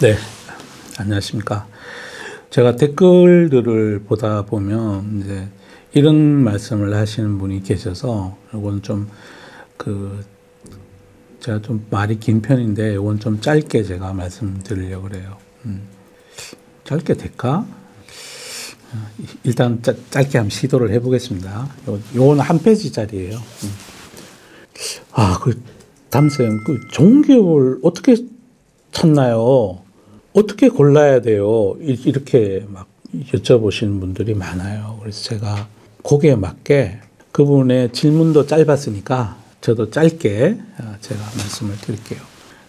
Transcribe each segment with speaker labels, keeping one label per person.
Speaker 1: 네, 안녕하십니까. 제가 댓글들을 보다 보면 이제 이런 말씀을 하시는 분이 계셔서 이건 좀 제가 좀 말이 긴 편인데 이건 좀 짧게 제가 말씀드리려고 그래요. 짧게 될까? 일단 짧게 한번 시도를 해보겠습니다. 요건 한 페이지짜리예요. 담쌤, 종교를 어떻게 찾나요? 어떻게 골라야 돼요? 이렇게 막 여쭤보시는 분들이 많아요. 그래서 제가 거기에 맞게 그분의 질문도 짧았으니까 저도 짧게 제가 말씀을 드릴게요.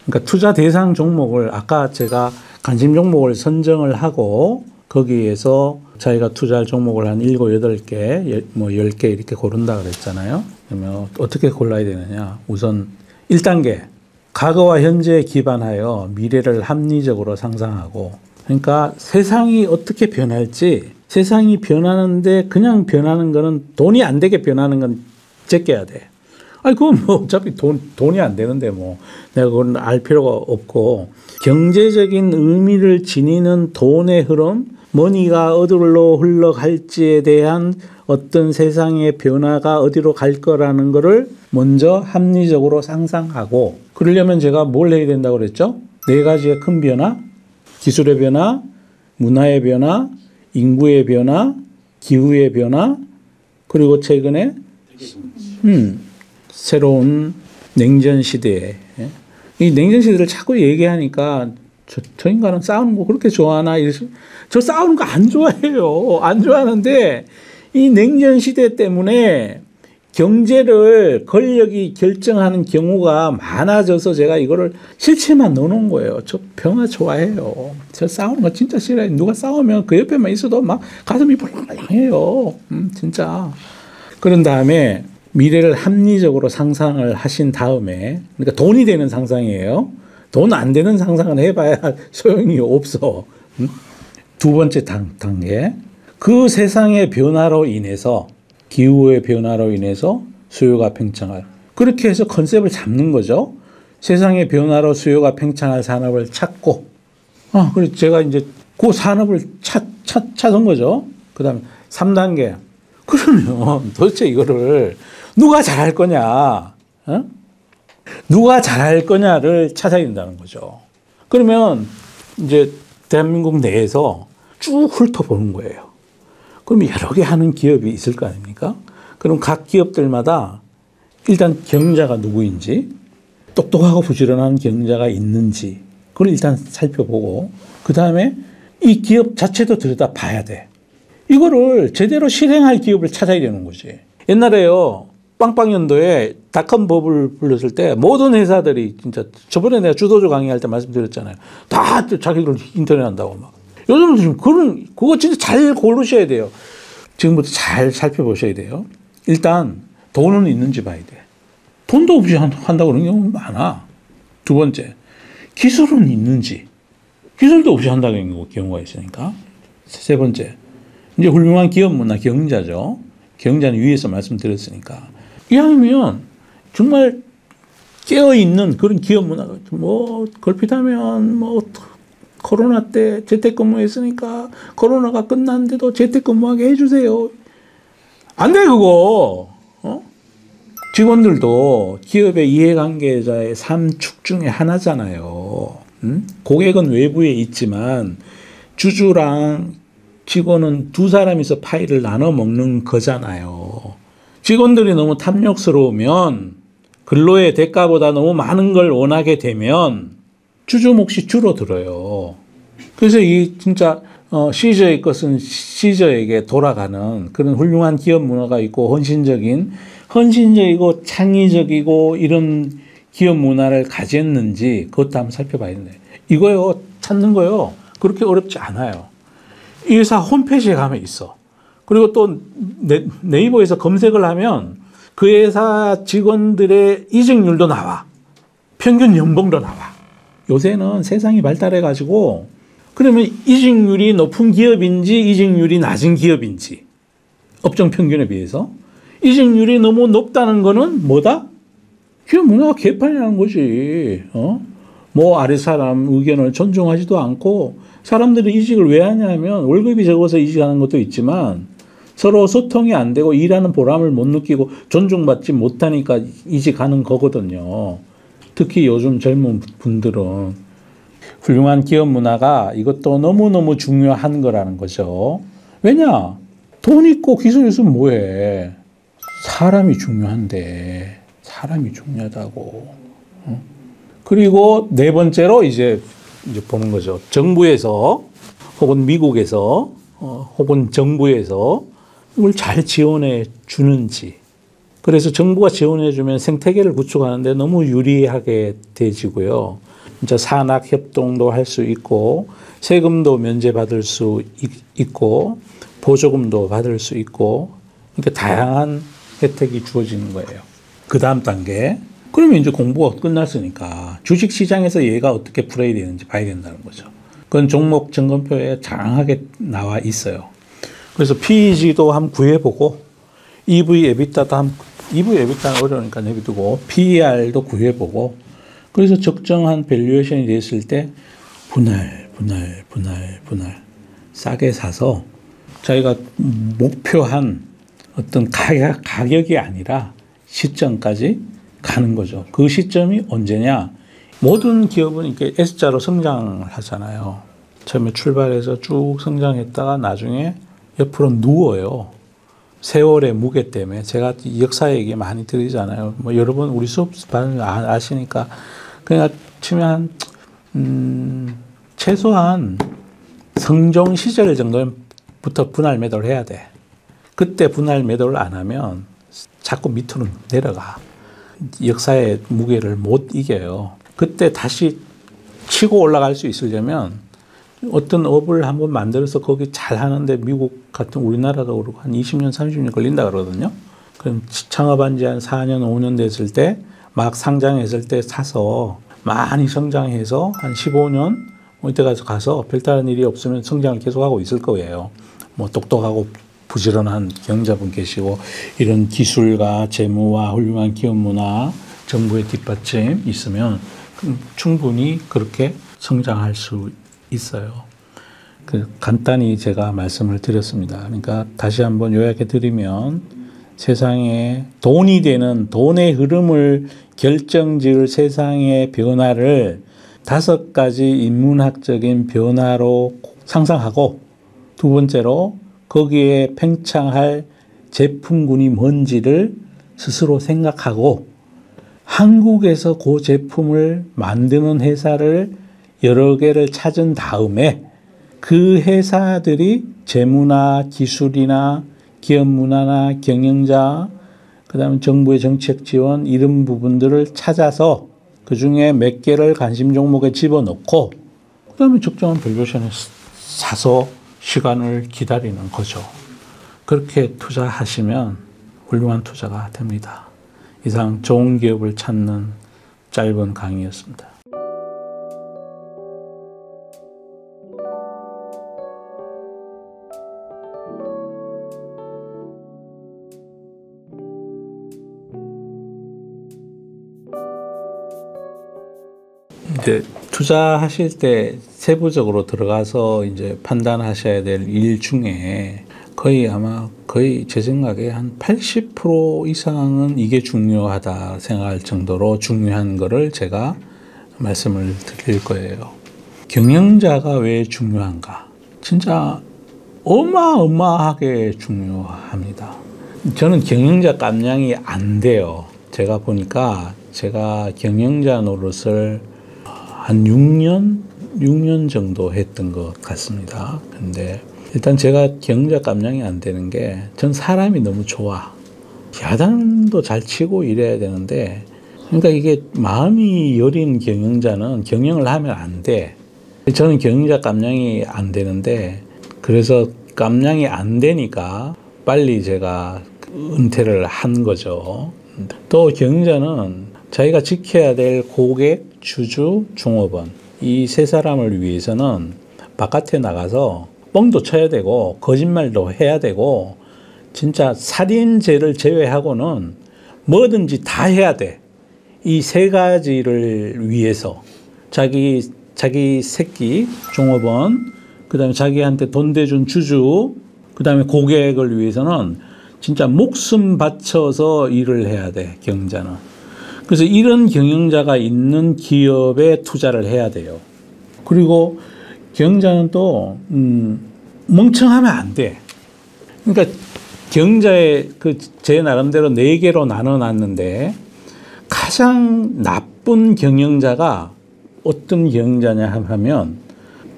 Speaker 1: 그러니까 투자 대상 종목을 아까 제가 관심 종목을 선정을 하고 거기에서 자기가 투자할 종목을 한 7, 8개, 뭐 10개 이렇게 고른다 그랬잖아요. 그러면 어떻게 골라야 되느냐? 우선 1단계. 과거와 현재에 기반하여 미래를 합리적으로 상상하고, 그러니까 세상이 어떻게 변할지, 세상이 변하는데 그냥 변하는 거는 돈이 안 되게 변하는 건 제껴야 돼. 그건 뭐 어차피 돈이 안 되는데 뭐 내가 그건 알 필요가 없고, 경제적인 의미를 지니는 돈의 흐름, 머니가 어디로 흘러갈지에 대한 어떤 세상의 변화가 어디로 갈 거라는 거를 먼저 합리적으로 상상하고, 그러려면 제가 뭘 해야 된다고 그랬죠? 4가지의 큰 변화, 기술의 변화, 문화의 변화, 인구의 변화, 기후의 변화, 그리고 최근에 새로운 냉전 시대에, 이 냉전 시대를 자꾸 얘기하니까 저 인간은 싸우는 거 그렇게 좋아하나? 저 싸우는 거 안 좋아해요. 안 좋아하는데 이 냉전 시대 때문에 경제를 권력이 결정하는 경우가 많아져서 제가 이거를 실체만 넣어놓은 거예요. 저 평화 좋아해요. 저 싸우는 거 진짜 싫어요. 누가 싸우면 그 옆에만 있어도 막 가슴이 벌렁벌렁해요. 진짜. 그런 다음에 미래를 합리적으로 상상을 하신 다음에, 그러니까 돈이 되는 상상이에요. 돈 안 되는 상상을 해봐야 소용이 없어. 2번째 단계. 그 세상의 변화로 인해서, 기후의 변화로 인해서 수요가 팽창할. 그렇게 해서 컨셉을 잡는 거죠. 세상의 변화로 수요가 팽창할 산업을 찾고, 그래서 제가 이제 그 산업을 찾은 거죠. 그 다음에 3단계. 그러면 도대체 이거를 누가 잘할 거냐? 누가 잘할 거냐를 찾아야 된다는 거죠. 그러면 이제 대한민국 내에서 쭉 훑어보는 거예요. 그러면 여러 개 하는 기업이 있을 거 아닙니까? 그럼 각 기업들마다 일단 경영자가 누구인지, 똑똑하고 부지런한 경영자가 있는지, 그걸 일단 살펴보고, 그 다음에 이 기업 자체도 들여다 봐야 돼. 이거를 제대로 실행할 기업을 찾아야 되는 거지. 옛날에요, 빵빵연도에 닷컴 버블 불렀을 때 모든 회사들이 진짜, 저번에 내가 주도주 강의할 때 말씀드렸잖아요. 다 자기들 인터넷 한다고 막. 요즘은 그거 진짜 잘 고르셔야 돼요. 지금부터 잘 살펴보셔야 돼요. 일단 돈은 있는지 봐야 돼. 돈도 없이 한다고 그러는 경우는 많아. 2번째, 기술은 있는지. 기술도 없이 한다는 경우가 있으니까. 3번째, 이제 훌륭한 기업 문화, 경영자죠. 경영자는 위에서 말씀드렸으니까. 이왕이면 정말 깨어있는 그런 기업 문화가, 뭐 걸핏하면 뭐 코로나 때 재택근무했으니까 코로나가 끝났는데도 재택근무하게 해주세요. 안 돼, 그거. 직원들도 기업의 이해관계자의 3축 중에 하나잖아요. 고객은 외부에 있지만 주주랑 직원은 2사람이서 파일을 나눠 먹는 거잖아요. 직원들이 너무 탐욕스러우면, 근로의 대가보다 너무 많은 걸 원하게 되면 주주 몫이 줄어들어요. 그래서 이 진짜 시저의 것은 시저에게 돌아가는 그런 훌륭한 기업 문화가 있고, 헌신적이고 창의적이고 이런 기업 문화를 가졌는지 그것도 한번 살펴봐야 되네. 이거요, 찾는 거요, 그렇게 어렵지 않아요. 이 회사 홈페이지에 가면 있어. 그리고 또 네이버에서 검색을 하면 그 회사 직원들의 이직률도 나와. 평균 연봉도 나와. 요새는 세상이 발달해가지고, 그러면 이직률이 높은 기업인지 이직률이 낮은 기업인지, 업종 평균에 비해서 이직률이 너무 높다는 거는 뭐다? 기업 문화가 개판이라는 거지. 뭐 아래 사람 의견을 존중하지도 않고 사람들이 이직을 왜 하냐면 월급이 적어서 이직하는 것도 있지만 서로 소통이 안 되고 일하는 보람을 못 느끼고 존중받지 못하니까 이직하는 거거든요. 특히 요즘 젊은 분들은 훌륭한 기업 문화가 이것도 너무너무 중요한 거라는 거죠. 왜냐? 돈 있고 기술 있으면 뭐해? 사람이 중요한데 사람이 중요하다고. 그리고 네 번째로 이제 보는 거죠. 정부에서 혹은 미국에서 혹은 정부에서 이걸 잘 지원해 주는지. 그래서 정부가 지원해 주면 생태계를 구축하는데 너무 유리하게 되지고요. 진짜 산학 협동도 할 수 있고 세금도 면제받을 수 있고 보조금도 받을 수 있고 이렇게 다양한 혜택이 주어지는 거예요. 그 다음 단계. 그러면 이제 공부가 끝났으니까 주식시장에서 얘가 어떻게 플레이 되는지 봐야 된다는 거죠. 그건 종목 점검표에 장하게 나와 있어요. 그래서 PEG도 한번 구해보고 EV, EBITDA도 EV, EBITDA는 어려우니까 내비두고 PER도 구해보고 그래서 적정한 밸류에이션이 됐을 때 분할 싸게 사서 자기가 목표한 어떤 가격이 아니라 시점까지 가는 거죠. 그 시점이 언제냐? 모든 기업은 이렇게 S자로 성장을 하잖아요. 처음에 출발해서 쭉 성장했다가 나중에 옆으로 누워요. 세월의 무게 때문에. 제가 역사 얘기 많이 드리잖아요. 뭐 여러분 우리 수업 받으면 아시니까 그냥 치면 최소한 성종 시절 정도부터 분할 매도를 해야 돼. 그때 분할 매도를 안 하면 자꾸 밑으로 내려가. 역사의 무게를 못 이겨요. 그때 다시 치고 올라갈 수 있으려면 어떤 업을 한번 만들어서 거기 잘 하는데 미국 같은 우리나라도 그렇고 한 20년, 30년 걸린다 그러거든요. 그럼 창업한 지 한 4년, 5년 됐을 때 막 상장했을 때 사서 많이 성장해서 한 15년 뭐 이때 가서 별다른 일이 없으면 성장을 계속하고 있을 거예요. 뭐 똑똑하고 부지런한 경영자분 계시고 이런 기술과 재무와 훌륭한 기업 문화, 정부의 뒷받침 있으면 충분히 그렇게 성장할 수 있어요. 간단히 제가 말씀을 드렸습니다. 그러니까 다시 한번 요약해 드리면 세상에 돈이 되는 돈의 흐름을 결정지을 세상의 변화를 5가지 인문학적인 변화로 상상하고 두 번째로 거기에 팽창할 제품군이 뭔지를 스스로 생각하고 한국에서 그 제품을 만드는 회사를 여러 개를 찾은 다음에 그 회사들이 재무나 기술이나 기업 문화나 경영자, 그 다음에 정부의 정책 지원 이런 부분들을 찾아서 그 중에 몇 개를 관심 종목에 집어넣고 그 다음에 적정한 밸류에이션에 사서 시간을 기다리는 거죠. 그렇게 투자하시면 훌륭한 투자가 됩니다. 이상 좋은 기업을 찾는 짧은 강의였습니다. 이제 투자하실 때 세부적으로 들어가서 이제 판단하셔야 될 일 중에 거의 제 생각에 한 80% 이상은 이게 중요하다 생각할 정도로 중요한 거를 제가 말씀을 드릴 거예요. 경영자가 왜 중요한가? 진짜 어마어마하게 중요합니다. 저는 경영자 깜냥이 안 돼요. 제가 보니까 제가 경영자 노릇을 한 6년 정도 했던 것 같습니다. 근데 일단 제가 경영자 깜냥이 안 되는 게 전 사람이 너무 좋아. 야단도 잘 치고 이래야 되는데 그러니까 이게 마음이 여린 경영자는 경영을 하면 안 돼. 저는 경영자 깜냥이 안 되는데 그래서 깜냥이 안 되니까 빨리 제가 은퇴를 한 거죠. 또 경영자는 자기가 지켜야 될 고객, 주주, 종업원 이 세 사람을 위해서는 바깥에 나가서 뻥도 쳐야 되고 거짓말도 해야 되고 진짜 살인죄를 제외하고는 뭐든지 다 해야 돼. 이 세 가지를 위해서 자기 새끼, 종업원, 그 다음에 자기한테 돈 대준 주주, 그 다음에 고객을 위해서는 진짜 목숨 바쳐서 일을 해야 돼, 경영자는. 그래서 이런 경영자가 있는 기업에 투자를 해야 돼요. 그리고 경영자는 또, 멍청하면 안 돼. 그러니까 경영자의 제 나름대로 4개로 나눠 놨는데 가장 나쁜 경영자가 어떤 경영자냐 하면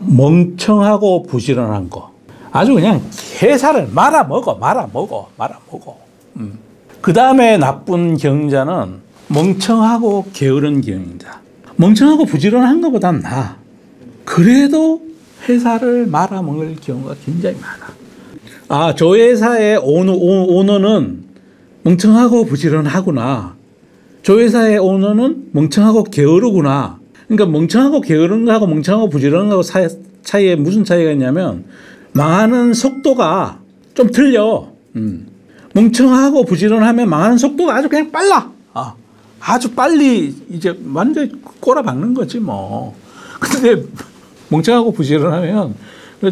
Speaker 1: 멍청하고 부지런한 거. 아주 그냥 회사를 말아먹어. 그 다음에 나쁜 경영자는 멍청하고 게으른 경영자. 멍청하고 부지런한 것보단 나아. 그래도 회사를 말아먹을 경우가 굉장히 많아. 저 회사의 오너는 멍청하고 부지런하구나. 저 회사의 오너는 멍청하고 게으르구나. 그러니까 멍청하고 게으른 거하고 멍청하고 부지런한 거하고 차이에 무슨 차이가 있냐면 망하는 속도가 좀 틀려. 멍청하고 부지런하면 망하는 속도가 아주 그냥 빨라. 아주 빨리 이제 완전히 꼬라박는 거지 뭐. 근데 멍청하고 부지런하면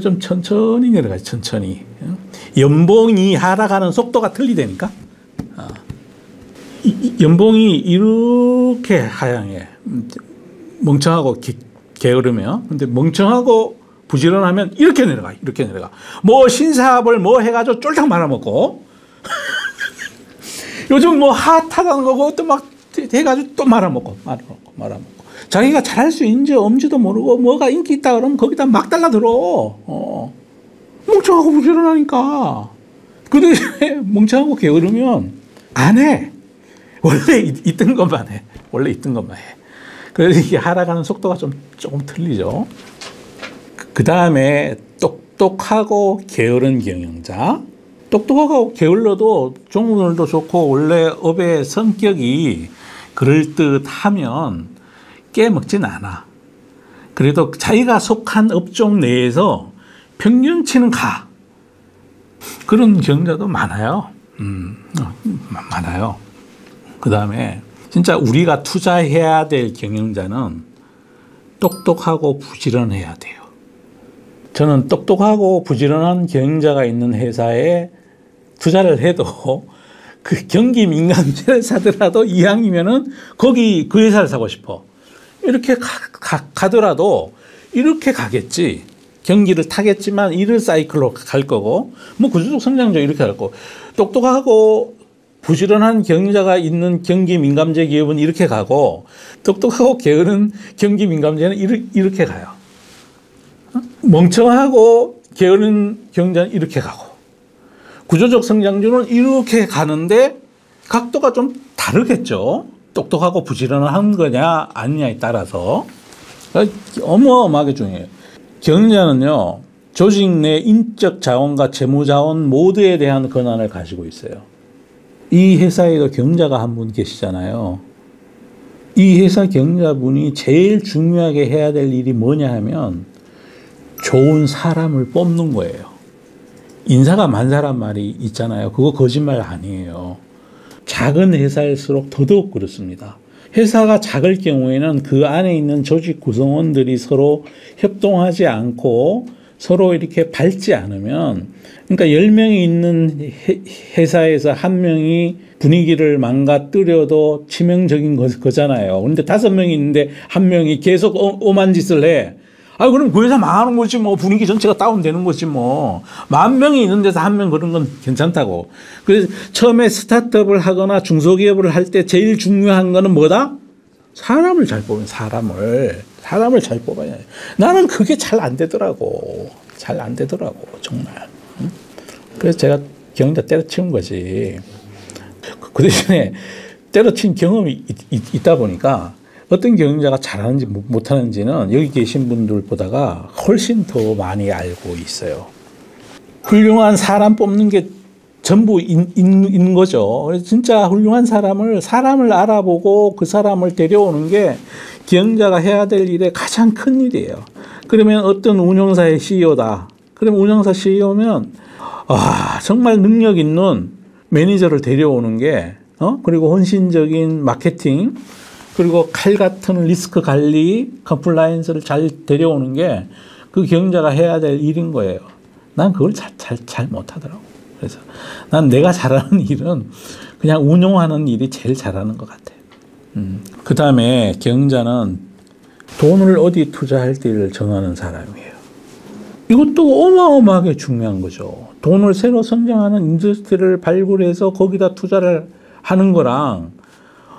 Speaker 1: 좀 천천히 내려가지, 천천히. 연봉이 하락하는 속도가 틀리다니까. 연봉이 이렇게 하향해. 멍청하고 게으르면. 근데 멍청하고 부지런하면 이렇게 내려가. 뭐 신사업을 뭐 해가지고 쫄딱 말아먹고. 요즘 뭐 핫하다는 거고 또 막 해가지고 또 말아먹고. 자기가 잘할 수 있는지 없는지도 모르고 뭐가 인기 있다 그러면 거기다 막 달라들어. 멍청하고 부지런하니까. 근데 멍청하고 게으르면 안 해. 원래 있던 것만 해. 그래서 이게 하락하는 속도가 조금 틀리죠. 그 다음에 똑똑하고 게으른 경영자. 똑똑하고 게을러도 종업원들도 좋고 원래 업의 성격이 그럴듯하면 깨먹진 않아. 그래도 자기가 속한 업종 내에서 평균치는 가. 그런 경영자도 많아요. 많아요. 그 다음에 진짜 우리가 투자해야 될 경영자는 똑똑하고 부지런해야 돼요. 저는 똑똑하고 부지런한 경영자가 있는 회사에 투자를 해도 그 경기 민감제를 사더라도 이왕이면은 거기 그 회사를 사고 싶어. 이렇게 가더라도 이렇게 가겠지. 경기를 타겠지만 이를 사이클로 갈 거고, 뭐 구조적 성장도 이렇게 갈 거고, 똑똑하고 부지런한 경영자가 있는 경기 민감제 기업은 이렇게 가고, 똑똑하고 게으른 경기 민감제는 이렇게 가요. 멍청하고 게으른 경영자는 이렇게 가고, 구조적 성장주는 이렇게 가는데 각도가 좀 다르겠죠. 똑똑하고 부지런한 거냐 아니냐에 따라서 어마어마하게 중요해요. 경영자는요, 조직 내 인적 자원과 재무 자원 모두에 대한 권한을 가지고 있어요. 이 회사에도 경영자가 한 분 계시잖아요. 이 회사 경영자분이 제일 중요하게 해야 될 일이 뭐냐 하면 좋은 사람을 뽑는 거예요. 인사가 많사람 말이 있잖아요. 그거 거짓말 아니에요. 작은 회사일수록 더더욱 그렇습니다. 회사가 작을 경우에는 그 안에 있는 조직 구성원들이 서로 협동하지 않고 서로 이렇게 밟지 않으면, 그러니까 10명이 있는 회사에서 한 명이 분위기를 망가뜨려도 치명적인 거잖아요. 그런데 5명이 있는데 한 명이 계속 오만 짓을 해. 그럼 그 회사 망하는 거지 뭐. 분위기 전체가 다운되는 거지 뭐. 10,000명이 있는 데서 한 명 그런 건 괜찮다고. 그래서 처음에 스타트업을 하거나 중소기업을 할 때 제일 중요한 거는 뭐다? 사람을 잘 뽑는 사람을 잘 뽑아야 해. 나는 그게 잘 안 되더라고. 정말. 그래서 제가 경영자 때려치운 거지. 그 대신에 때려친 경험이 있다 보니까 어떤 경영자가 잘하는지 못하는지는 여기 계신 분들보다가 훨씬 더 많이 알고 있어요. 훌륭한 사람 뽑는 게 전부 있는 거죠. 그래서 진짜 훌륭한 사람을 알아보고 그 사람을 데려오는 게 경영자가 해야 될 일의 가장 큰 일이에요. 그러면 어떤 운영사의 CEO다. 그러면 운영사 CEO면 정말 능력 있는 매니저를 데려오는 게 그리고 헌신적인 마케팅, 그리고 칼 같은 리스크 관리, 컴플라이언스를 잘 데려오는 게 그 경영자가 해야 될 일인 거예요. 난 그걸 잘 못하더라고. 그래서 난 내가 잘하는 일은 그냥 운용하는 일이 제일 잘하는 것 같아요. 그 다음에 경영자는 돈을 어디 투자할지를 정하는 사람이에요. 이것도 어마어마하게 중요한 거죠. 돈을 새로 성장하는 인더스트리를 발굴해서 거기다 투자를 하는 거랑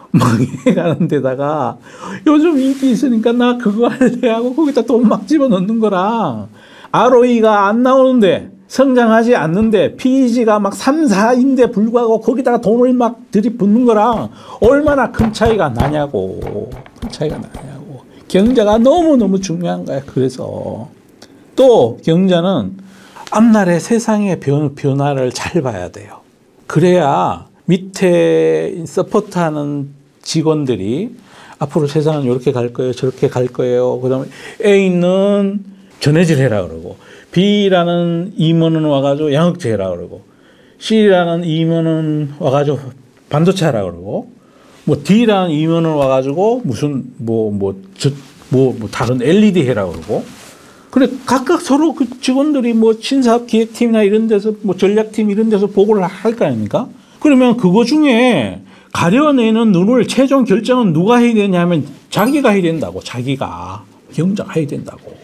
Speaker 1: 망해가는 데다가 요즘 인기 있으니까 나 그거 할래 하고 거기다 돈 막 집어넣는 거랑 ROE가 안 나오는데 성장하지 않는데 PEG가 막 3, 4인데 불구하고 거기다가 돈을 막 들이붓는 거랑 얼마나 큰 차이가 나냐고. 큰 차이가 나냐고. 경자가 너무너무 중요한 거야. 그래서 또 경자는 앞날의 세상의 변화를 잘 봐야 돼요. 그래야 밑에 서포트하는 직원들이 앞으로 세상은 이렇게 갈 거예요, 저렇게 갈 거예요. 그다음에 A는 전해질 해라 그러고, B라는 임원은 와가지고 양극재 해라 그러고, C라는 임원은 와가지고 반도체 하라 그러고, 뭐 D라는 임원은 와가지고 무슨 다른 LED 해라 그러고. 그래 각각 서로 그 직원들이 뭐 신사업 기획팀이나 이런 데서 뭐 전략팀 이런 데서 보고를 할 거 아닙니까? 그러면 그거 중에 가려내는 눈을 최종 결정은 누가 해야 되냐면 자기가 해야 된다고. 자기가 경영자가 해야 된다고.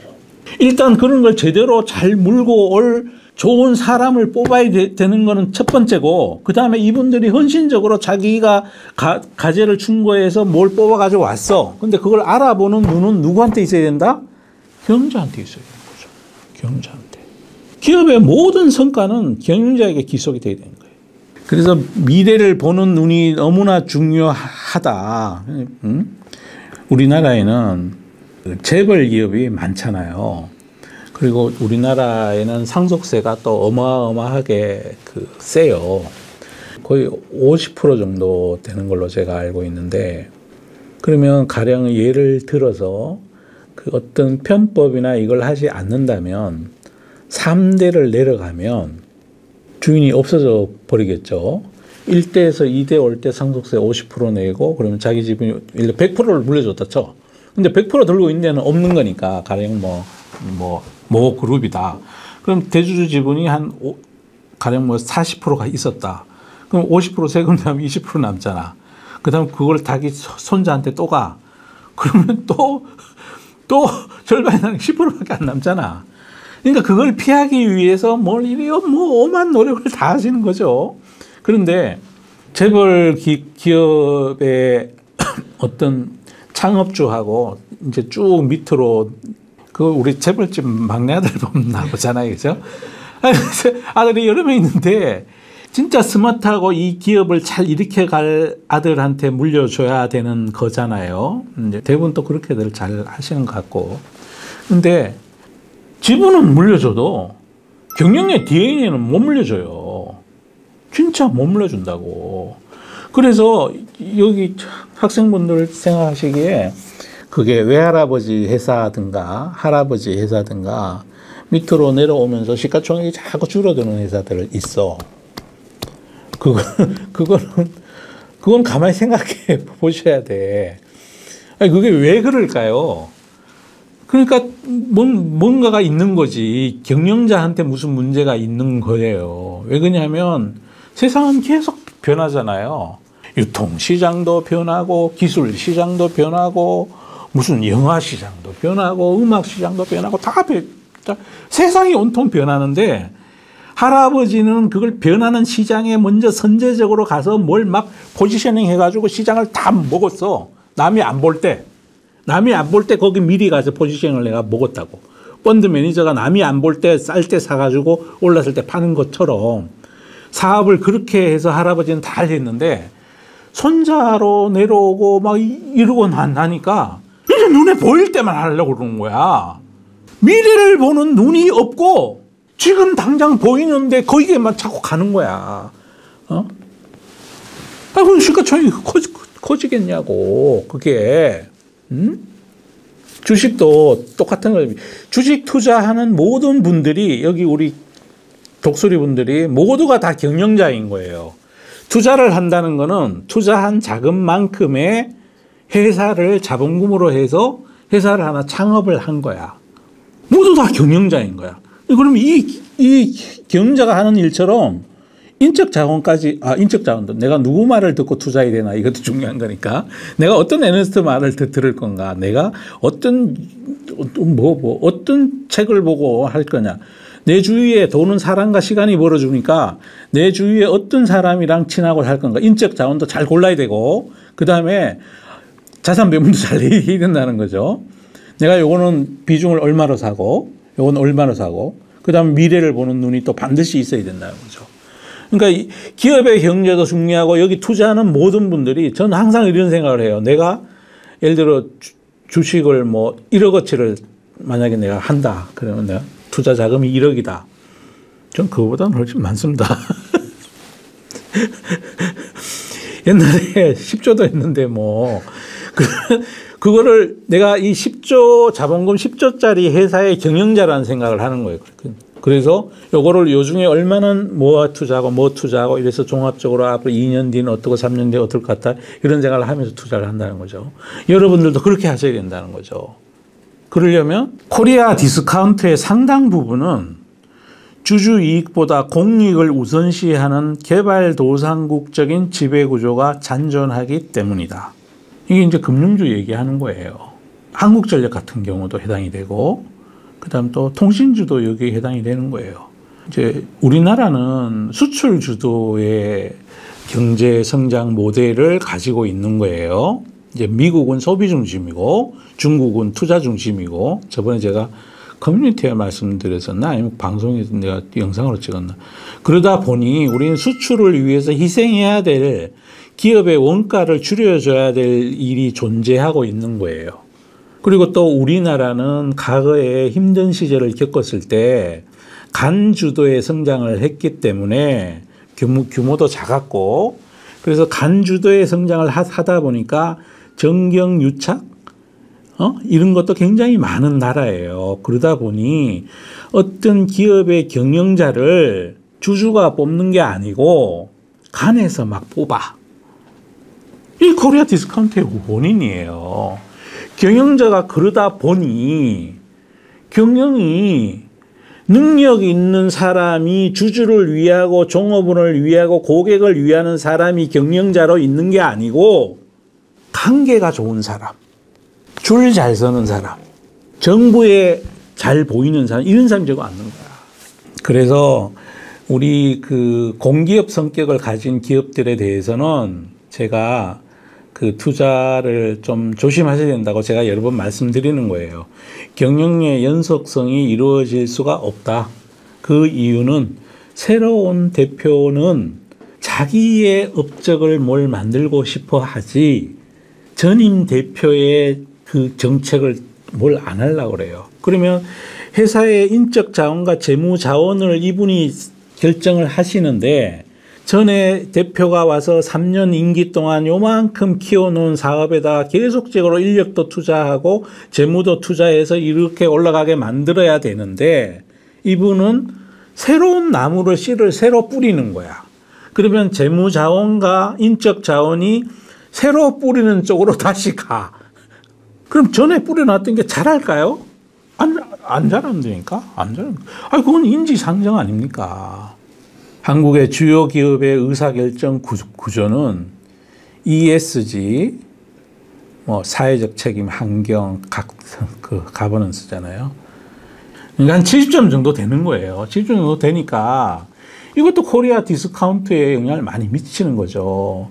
Speaker 1: 일단 그런 걸 제대로 잘 물고 올 좋은 사람을 뽑아야 되는 거는 첫 번째고, 그 다음에 이분들이 헌신적으로 자기가 가제를 충고해서 뭘 뽑아가지고 왔어. 근데 그걸 알아보는 눈은 누구한테 있어야 된다? 경영자한테 있어야 되는 거죠. 경영자한테. 기업의 모든 성과는 경영자에게 기속이 돼야 되는 거예요. 그래서 미래를 보는 눈이 너무나 중요하다. 우리나라에는 재벌 기업이 많잖아요. 그리고 우리나라에는 상속세가 또 어마어마하게 세요. 거의 50% 정도 되는 걸로 제가 알고 있는데, 그러면 가령 예를 들어서 그 어떤 편법이나 이걸 하지 않는다면 3대를 내려가면 주인이 없어져 버리겠죠. 1대에서 2대 올 때 상속세 50% 내고, 그러면 자기 집이 100%를 물려줬다 쳐. 근데 100% 들고 있는 데는 없는 거니까, 가령 모 그룹이다. 그럼 대주주 지분이 가령 40%가 있었다. 그럼 50% 세금 내면 20% 남잖아. 그 다음 그걸 자기 손자한테 또 가. 그러면 또 절반이 나는 10%밖에 안 남잖아. 그러니까 그걸 피하기 위해서 오만 노력을 다 하시는 거죠. 그런데 재벌 기업의 어떤 창업주하고 이제 쭉 밑으로 우리 재벌집 막내 아들 보면 나오잖아요. 그죠? 아들이 여러 명 있는데 진짜 스마트하고 이 기업을 잘 일으켜갈 아들한테 물려줘야 되는 거잖아요. 이제 대부분 또 그렇게들 잘 하시는 것 같고. 근데 지분은 물려줘도 경영의 DNA는 못 물려줘요. 진짜 못 물려준다고. 그래서 여기 학생분들 생각하시기에 그게 외할아버지 회사든가 할아버지 회사든가 밑으로 내려오면서 시가총액이 자꾸 줄어드는 회사들 있어. 그건 가만히 생각해 보셔야 돼. 아니, 그게 왜 그럴까요? 그러니까 뭔가가 있는 거지. 경영자한테 무슨 문제가 있는 거예요. 왜 그러냐면 세상은 계속 변하잖아요. 유통시장도 변하고 기술시장도 변하고 무슨 영화시장도 변하고 음악시장도 변하고 다 세상이 온통 변하는데, 할아버지는 그걸 변하는 시장에 먼저 선제적으로 가서 뭘 막 포지셔닝 해가지고 시장을 다 먹었어. 남이 안 볼 때 거기 미리 가서 포지셔닝을 내가 먹었다고. 펀드 매니저가 남이 안 볼 때 쌀 때 사가지고 올랐을 때 파는 것처럼 사업을 그렇게 해서 할아버지는 다 했는데, 손자로 내려오고 막 이러고 나니까 이제 눈에 보일 때만 하려고 그러는 거야. 미래를 보는 눈이 없고 지금 당장 보이는데 거기에만 자꾸 가는 거야. 그럼 시가총액이 커지겠냐고. 그게. 주식도 똑같은 거예요. 주식 투자하는 모든 분들이, 여기 우리 독수리 분들이 모두가 다 경영자인 거예요. 투자를 한다는 거는 투자한 자금만큼의 회사를 자본금으로 해서 회사를 하나 창업을 한 거야. 모두 다 경영자인 거야. 그럼 이 경영자가 하는 일처럼 인적 자원까지, 인적 자원도 내가 누구 말을 듣고 투자해야 되나 이것도 중요한 거니까. 내가 어떤 애널리스트 말을 들을 건가. 내가 어떤 책을 보고 할 거냐. 내 주위에 도는 사람과 시간이 벌어주니까 내 주위에 어떤 사람이랑 친하고 할 건가. 인적 자원도 잘 골라야 되고, 그 다음에 자산 배분도 잘 해야 된다는 거죠. 내가 요거는 비중을 얼마로 사고, 요건 얼마로 사고, 그 다음에 미래를 보는 눈이 또 반드시 있어야 된다는 거죠. 그러니까 기업의 경제도 중요하고 여기 투자하는 모든 분들이 저는 항상 이런 생각을 해요. 내가 예를 들어 주식을 뭐 1억어치를 만약에 내가 한다. 그러면 내가 투자 자금이 1억이다. 전 그거보다는 훨씬 많습니다. 옛날에 10조도 했는데 뭐 그거를 내가 이 10조 자본금 10조짜리 회사의 경영자라는 생각을 하는 거예요. 그래서 요거를 요중에 얼마는 뭐 투자하고 이래서 종합적으로 앞으로 2년 뒤는 어떻고 3년 뒤에 어떨 것 같다. 이런 생각을 하면서 투자를 한다는 거죠. 여러분들도 그렇게 하셔야 된다는 거죠. 그러려면 코리아 디스카운트의 상당 부분은 주주 이익보다 공익을 우선시하는 개발도상국적인 지배구조가 잔존하기 때문이다. 이게 이제 금융주 얘기하는 거예요. 한국전력 같은 경우도 해당이 되고, 그 다음 또 통신주도 여기에 해당이 되는 거예요. 이제 우리나라는 수출 주도의 경제 성장 모델을 가지고 있는 거예요. 이제 미국은 소비 중심이고, 중국은 투자 중심이고, 저번에 제가 커뮤니티에 말씀드렸었나? 아니면 방송에서 내가 영상으로 찍었나? 그러다 보니 우리는 수출을 위해서 희생해야 될 기업의 원가를 줄여줘야 될 일이 존재하고 있는 거예요. 그리고 또 우리나라는 과거에 힘든 시절을 겪었을 때 간주도의 성장을 했기 때문에 규모도 작았고, 그래서 간주도의 성장을 하다 보니까 정경유착 이런 것도 굉장히 많은 나라예요. 그러다 보니 어떤 기업의 경영자를 주주가 뽑는 게 아니고 간에서 막 뽑아. 이 코리아 디스카운트의 원인이에요. 경영자가 그러다 보니 경영이 능력 있는 사람이 주주를 위하고 종업원을 위하고 고객을 위하는 사람이 경영자로 있는 게 아니고 관계가 좋은 사람, 줄 잘 서는 사람, 정부에 잘 보이는 사람, 이런 사람이 저거 앉는 거야. 그래서 우리 그 공기업 성격을 가진 기업들에 대해서는 제가 그 투자를 좀 조심하셔야 된다고 제가 여러 번 말씀드리는 거예요. 경영의 연속성이 이루어질 수가 없다. 그 이유는 새로운 대표는 자기의 업적을 뭘 만들고 싶어 하지 전임 대표의 그 정책을 뭘 안 하려고 그래요. 그러면 회사의 인적 자원과 재무 자원을 이분이 결정을 하시는데 전에 대표가 와서 3년 임기 동안 요만큼 키워놓은 사업에다가 계속적으로 인력도 투자하고 재무도 투자해서 이렇게 올라가게 만들어야 되는데 이분은 새로운 나무를 씨를 새로 뿌리는 거야. 그러면 재무 자원과 인적 자원이 새로 뿌리는 쪽으로 다시 가. 그럼 전에 뿌려놨던 게 잘할까요? 안 자란다니까? 안 자란. 그건 인지상정 아닙니까? 한국의 주요 기업의 의사결정 구조는 ESG, 사회적 책임, 환경, 가버넌스잖아요. 그러니까 한 70점 정도 되는 거예요. 70점 정도 되니까 이것도 코리아 디스카운트에 영향을 많이 미치는 거죠.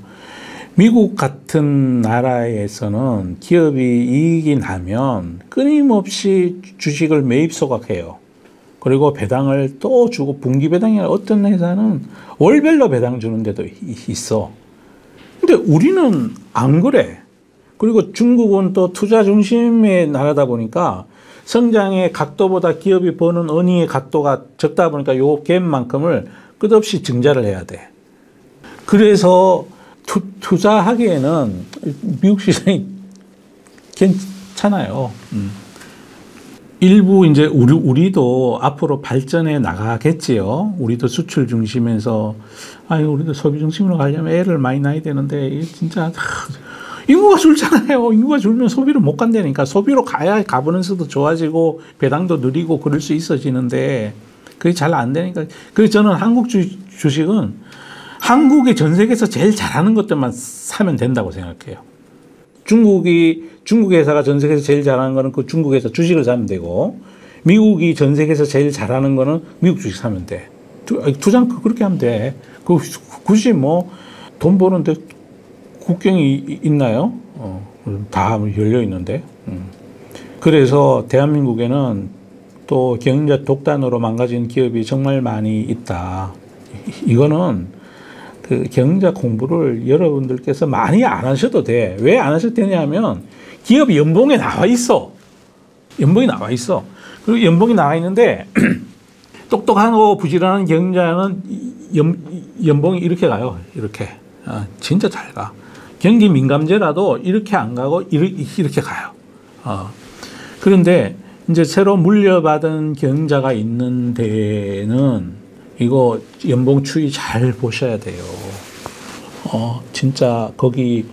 Speaker 1: 미국 같은 나라에서는 기업이 이익이 나면 끊임없이 주식을 매입 소각해요. 그리고 배당을 또 주고 분기 배당이나 어떤 회사는 월별로 배당 주는 데도 있어. 근데 우리는 안 그래. 그리고 중국은 또 투자 중심의 나라다 보니까 성장의 각도보다 기업이 버는 어닝의 각도가 적다 보니까 요 갭만큼을 끝없이 증자를 해야 돼. 그래서 투자하기에는 미국 시장이 괜찮아요. 일부 이제 우리도 앞으로 발전해 나가겠지요. 우리도 수출 중심에서 우리도 소비 중심으로 가려면 애를 많이 낳아야 되는데 진짜 인구가 줄잖아요. 인구가 줄면 소비를 못 간다니까. 소비로 가야 가버넌스도 좋아지고 배당도 느리고 그럴 수 있어지는데 그게 잘 안 되니까. 그래서 저는 한국 주식은 한국이 전 세계에서 제일 잘하는 것들만 사면 된다고 생각해요. 중국 회사가 전 세계에서 제일 잘하는 거는 그 중국에서 주식을 사면 되고, 미국이 전 세계에서 제일 잘하는 거는 미국 주식 사면 돼. 투자는 그렇게 하면 돼. 굳이 뭐 돈 버는데 국경이 있나요? 다 열려 있는데. 그래서 대한민국에는 또 경영자 독단으로 망가진 기업이 정말 많이 있다. 이거는 그 경영자 공부를 여러분들께서 많이 안 하셔도 돼. 왜 안 하셔도 되냐면 기업 연봉에 나와 있어. 연봉이 나와 있어. 그리고 연봉이 나와 있는데 똑똑하고 부지런한 경영자는 연봉이 이렇게 가요. 이렇게. 진짜 잘 가. 경기 민감제라도 이렇게 안 가고 이렇게 가요. 그런데 이제 새로 물려받은 경영자가 있는 데는 이거 연봉 추이 잘 보셔야 돼요. 진짜 거기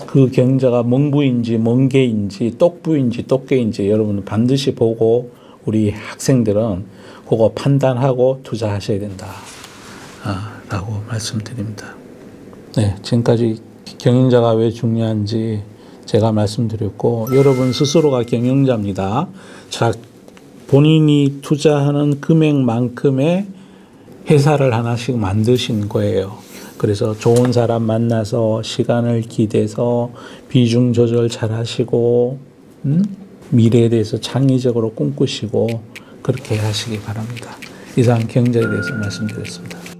Speaker 1: 그 경영자가 멍부인지 멍개인지 똑부인지 똑개인지 여러분 반드시 보고 우리 학생들은 그거 판단하고 투자하셔야 된다. 라고 말씀드립니다. 네, 지금까지 경영자가 왜 중요한지 제가 말씀드렸고, 여러분 스스로가 경영자입니다. 자, 본인이 투자하는 금액만큼의 회사를 하나씩 만드신 거예요. 그래서 좋은 사람 만나서 시간을 기대서 비중 조절 잘 하시고, 미래에 대해서 창의적으로 꿈꾸시고, 그렇게 하시기 바랍니다. 이상 경제에 대해서 말씀드렸습니다.